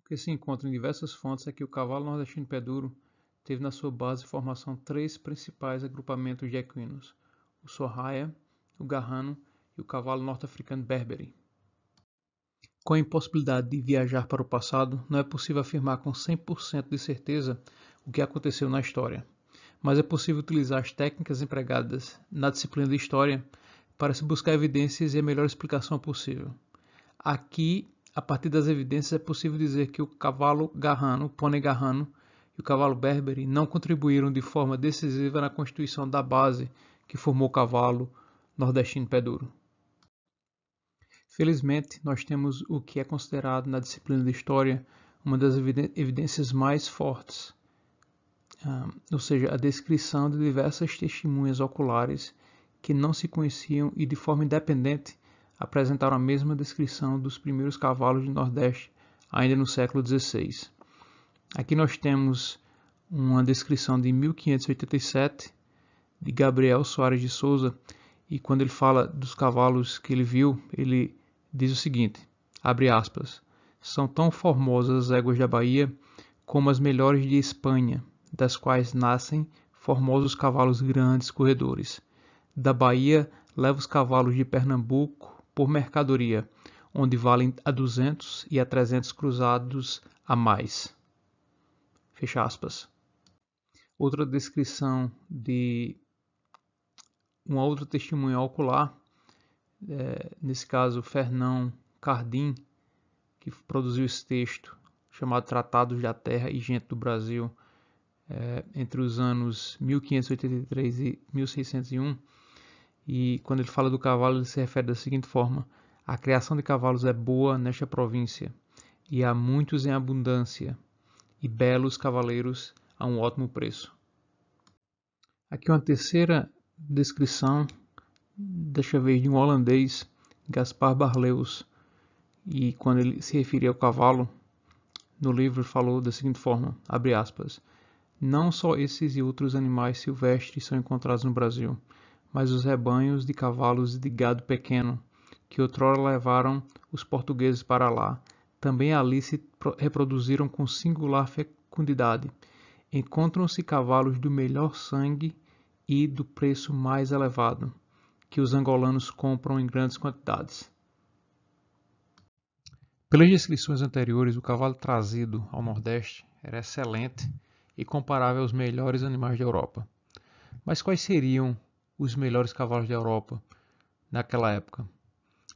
O que se encontra em diversas fontes é que o cavalo nordestino pé duro teve na sua base formação três principais agrupamentos de equinos: o Sorraia, o Garrano e o cavalo norte-africano Berberi. Com a impossibilidade de viajar para o passado, não é possível afirmar com 100% de certeza o que aconteceu na história, mas é possível utilizar as técnicas empregadas na disciplina de História para se buscar evidências e a melhor explicação possível. Aqui, a partir das evidências, é possível dizer que o cavalo Garrano, pônei Garrano, e o cavalo Berberi não contribuíram de forma decisiva na constituição da base que formou o cavalo nordestino pé duro. Felizmente, nós temos o que é considerado na disciplina de História uma das evidências mais fortes, ou seja, a descrição de diversas testemunhas oculares que não se conheciam e de forma independente apresentaram a mesma descrição dos primeiros cavalos do Nordeste ainda no século XVI. Aqui nós temos uma descrição de 1587 de Gabriel Soares de Souza, e quando ele fala dos cavalos que ele viu, ele diz o seguinte, abre aspas, são tão formosas as éguas da Bahia como as melhores de Espanha, das quais nascem formosos cavalos grandes corredores. Da Bahia leva os cavalos de Pernambuco por mercadoria, onde valem a 200 e a 300 cruzados a mais. Fecha aspas. Outra descrição de uma outra testemunha ocular, nesse caso Fernão Cardim, que produziu esse texto chamado Tratados da Terra e Gente do Brasil, entre os anos 1583 e 1601, e quando ele fala do cavalo ele se refere da seguinte forma: a criação de cavalos é boa nesta província, e há muitos em abundância, e belos cavaleiros a um ótimo preço. Aqui uma terceira descrição, desta vez de um holandês, Gaspar Barleus, e quando ele se referia ao cavalo, no livro falou da seguinte forma, abre aspas, não só esses e outros animais silvestres são encontrados no Brasil, mas os rebanhos de cavalos e de gado pequeno, que outrora levaram os portugueses para lá, também ali se reproduziram com singular fecundidade. Encontram-se cavalos do melhor sangue e do preço mais elevado, que os angolanos compram em grandes quantidades. Pelas descrições anteriores, o cavalo trazido ao Nordeste era excelente e comparável aos melhores animais da Europa. Mas quais seriam os melhores cavalos da Europa naquela época?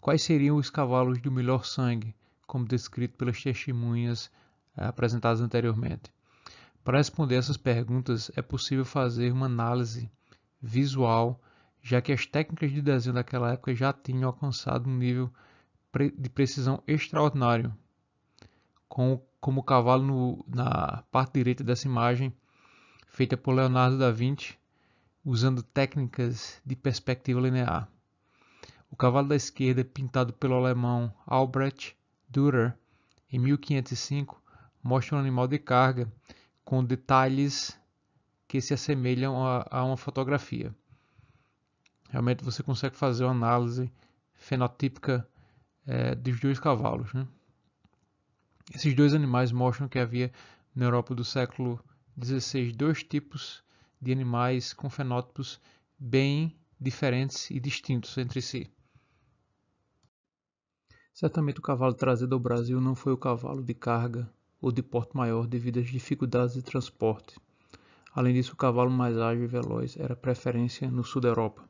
Quais seriam os cavalos do melhor sangue, como descrito pelas testemunhas apresentadas anteriormente? Para responder essas perguntas, é possível fazer uma análise visual, já que as técnicas de desenho daquela época já tinham alcançado um nível de precisão extraordinário, como o cavalo na parte direita dessa imagem, feita por Leonardo da Vinci, usando técnicas de perspectiva linear. O cavalo da esquerda, pintado pelo alemão Albrecht Dürer em 1505, mostra um animal de carga com detalhes que se assemelham a uma fotografia. Realmente você consegue fazer uma análise fenotípica dos dois cavalos, né? Esses dois animais mostram que havia na Europa do século XVI dois tipos de animais com fenótipos bem diferentes e distintos entre si. Certamente o cavalo trazido ao Brasil não foi o cavalo de carga ou de porte maior devido às dificuldades de transporte. Além disso, o cavalo mais ágil e veloz era preferência no sul da Europa.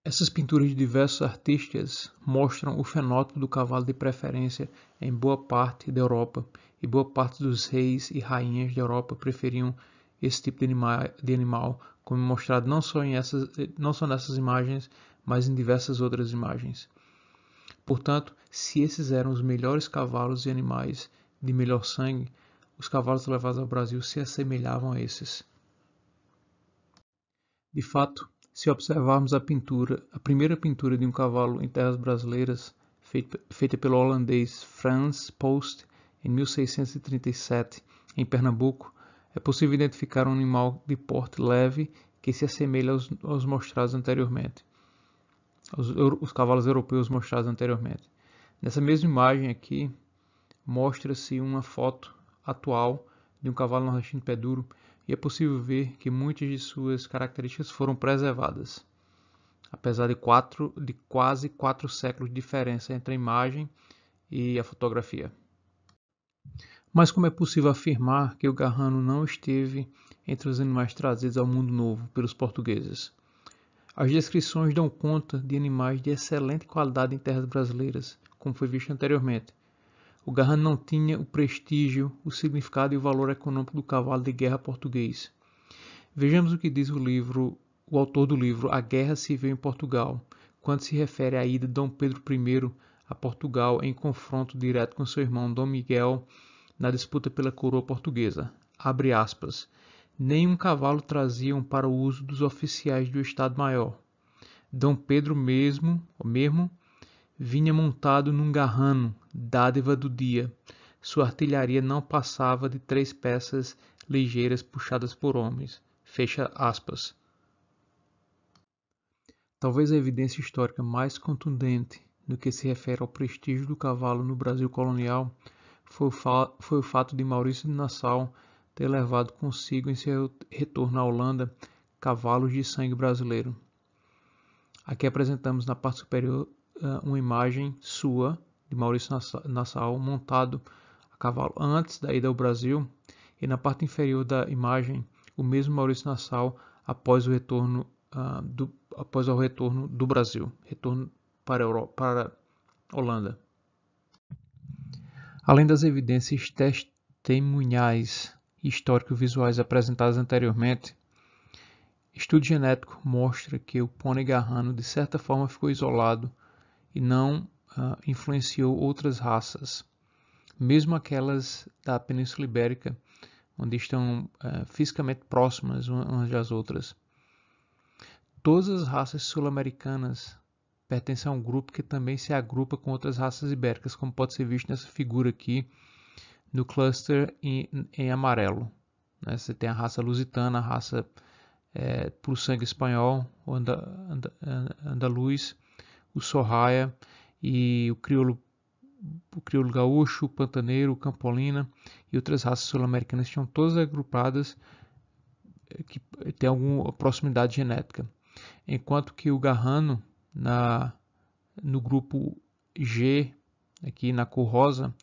Essas pinturas de diversos artistas mostram o fenótipo do cavalo de preferência em boa parte da Europa, e boa parte dos reis e rainhas da Europa preferiam esse tipo de animal, como mostrado não só nessas imagens, mas em diversas outras imagens. Portanto, se esses eram os melhores cavalos e animais de melhor sangue, os cavalos levados ao Brasil se assemelhavam a esses. De fato, se observarmos a primeira pintura de um cavalo em terras brasileiras, feita pelo holandês Frans Post em 1637, em Pernambuco, é possível identificar um animal de porte leve que se assemelha aos mostrados anteriormente, os cavalos europeus mostrados anteriormente. Nessa mesma imagem aqui, mostra-se uma foto atual de um cavalo nordestino pé duro e é possível ver que muitas de suas características foram preservadas, apesar de quase 4 séculos de diferença entre a imagem e a fotografia. Mas como é possível afirmar que o garrano não esteve entre os animais trazidos ao mundo novo pelos portugueses? As descrições dão conta de animais de excelente qualidade em terras brasileiras, como foi visto anteriormente. O garrano não tinha o prestígio, o significado e o valor econômico do cavalo de guerra português. Vejamos o que diz o autor do livro A Guerra Civil em Portugal, quando se refere à ida de Dom Pedro I a Portugal em confronto direto com seu irmão Dom Miguel na disputa pela coroa portuguesa. Abre aspas. Nenhum cavalo traziam para o uso dos oficiais do Estado-Maior. Dom Pedro mesmo vinha montado num garrano, dádiva do dia. Sua artilharia não passava de 3 peças ligeiras puxadas por homens. Fecha aspas. Talvez a evidência histórica mais contundente no que se refere ao prestígio do cavalo no Brasil colonial foi o fato de Maurício de Nassau ter levado consigo em seu retorno à Holanda cavalos de sangue brasileiro. Aqui apresentamos na parte superior uma imagem sua, de Maurício Nassau, montado a cavalo antes da ida ao Brasil, e na parte inferior da imagem, o mesmo Maurício Nassau após o retorno do Brasil, retorno para a Holanda. Além das evidências testemunhais e histórico-visuais apresentadas anteriormente, estudo genético mostra que o pônei garrano de certa forma ficou isolado e não influenciou outras raças, mesmo aquelas da Península Ibérica, onde estão fisicamente próximas umas das outras. Todas as raças sul-americanas pertencem a um grupo que também se agrupa com outras raças ibéricas, como pode ser visto nessa figura aqui, no cluster em amarelo. Você tem a raça lusitana, a raça por sangue espanhol, o andaluz, o sorraia e o crioulo gaúcho, o pantaneiro, o campolina e outras raças sul-americanas estão todas agrupadas que têm alguma proximidade genética. Enquanto que o garrano, no grupo G, aqui na cor rosa,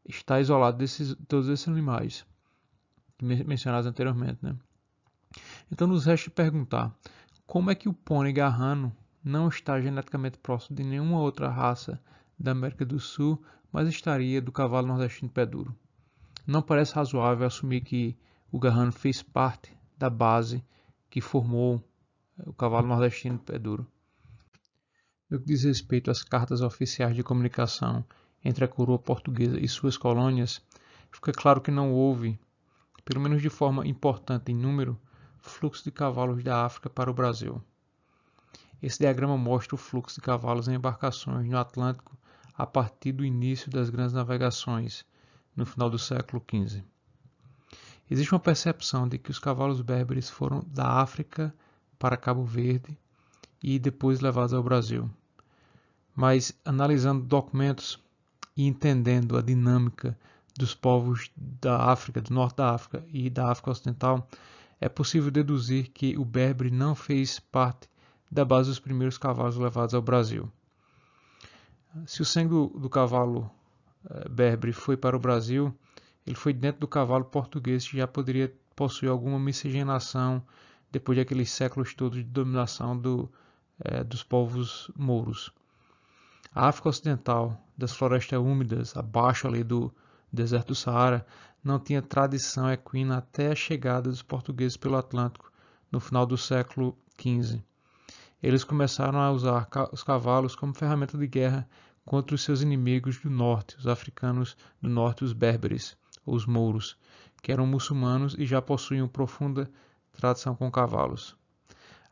está isolado de todos esses animais mencionados anteriormente, né? Então nos resta perguntar, como é que o pônei garrano não está geneticamente próximo de nenhuma outra raça da América do Sul, mas estaria do cavalo nordestino pé duro? Não parece razoável assumir que o garrano fez parte da base que formou o cavalo nordestino pé duro. No que diz respeito às cartas oficiais de comunicação entre a coroa portuguesa e suas colônias, fica claro que não houve, pelo menos de forma importante em número, fluxo de cavalos da África para o Brasil. Esse diagrama mostra o fluxo de cavalos em embarcações no Atlântico a partir do início das grandes navegações, no final do século XV. Existe uma percepção de que os cavalos berberes foram da África para Cabo Verde e depois levados ao Brasil. Mas, analisando documentos e entendendo a dinâmica dos povos da África, do norte da África e da África Ocidental, é possível deduzir que o berbre não fez parte da base dos primeiros cavalos levados ao Brasil. Se o sangue do cavalo berbre foi para o Brasil, ele foi dentro do cavalo português, que já poderia possuir alguma miscigenação depois daqueles séculos todos de dominação dos povos mouros. A África Ocidental, das florestas úmidas, abaixo ali do deserto do Saara, não tinha tradição equina até a chegada dos portugueses pelo Atlântico, no final do século XV. Eles começaram a usar os cavalos como ferramenta de guerra contra os seus inimigos do norte, os africanos do norte, os berberes, ou os mouros, que eram muçulmanos e já possuíam profunda tradição com cavalos.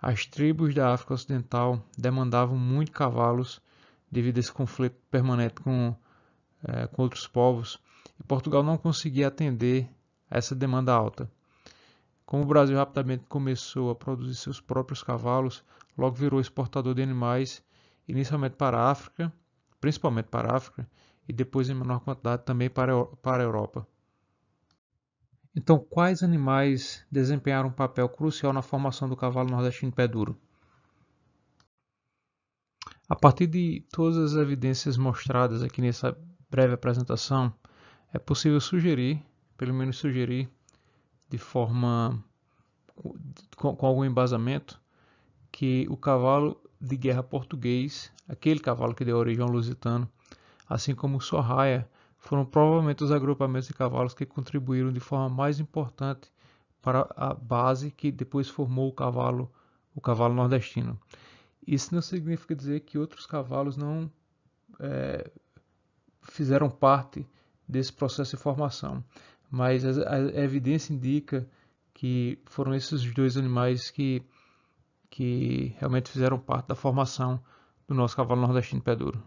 As tribos da África Ocidental demandavam muito cavalos devido a esse conflito permanente com outros povos, e Portugal não conseguia atender a essa demanda alta. Como o Brasil rapidamente começou a produzir seus próprios cavalos, logo virou exportador de animais, inicialmente para a África, principalmente para a África, e depois em menor quantidade também para a Europa. Então, quais animais desempenharam um papel crucial na formação do cavalo nordestino pé duro? A partir de todas as evidências mostradas aqui nessa breve apresentação, é possível sugerir, pelo menos sugerir, de forma com algum embasamento, que o cavalo de guerra português, aquele cavalo que deu origem ao lusitano, assim como o sorraia, foram provavelmente os agrupamentos de cavalos que contribuíram de forma mais importante para a base que depois formou o cavalo nordestino. Isso não significa dizer que outros cavalos não fizeram parte desse processo de formação, mas a evidência indica que foram esses dois animais que realmente fizeram parte da formação do nosso cavalo nordestino pé duro.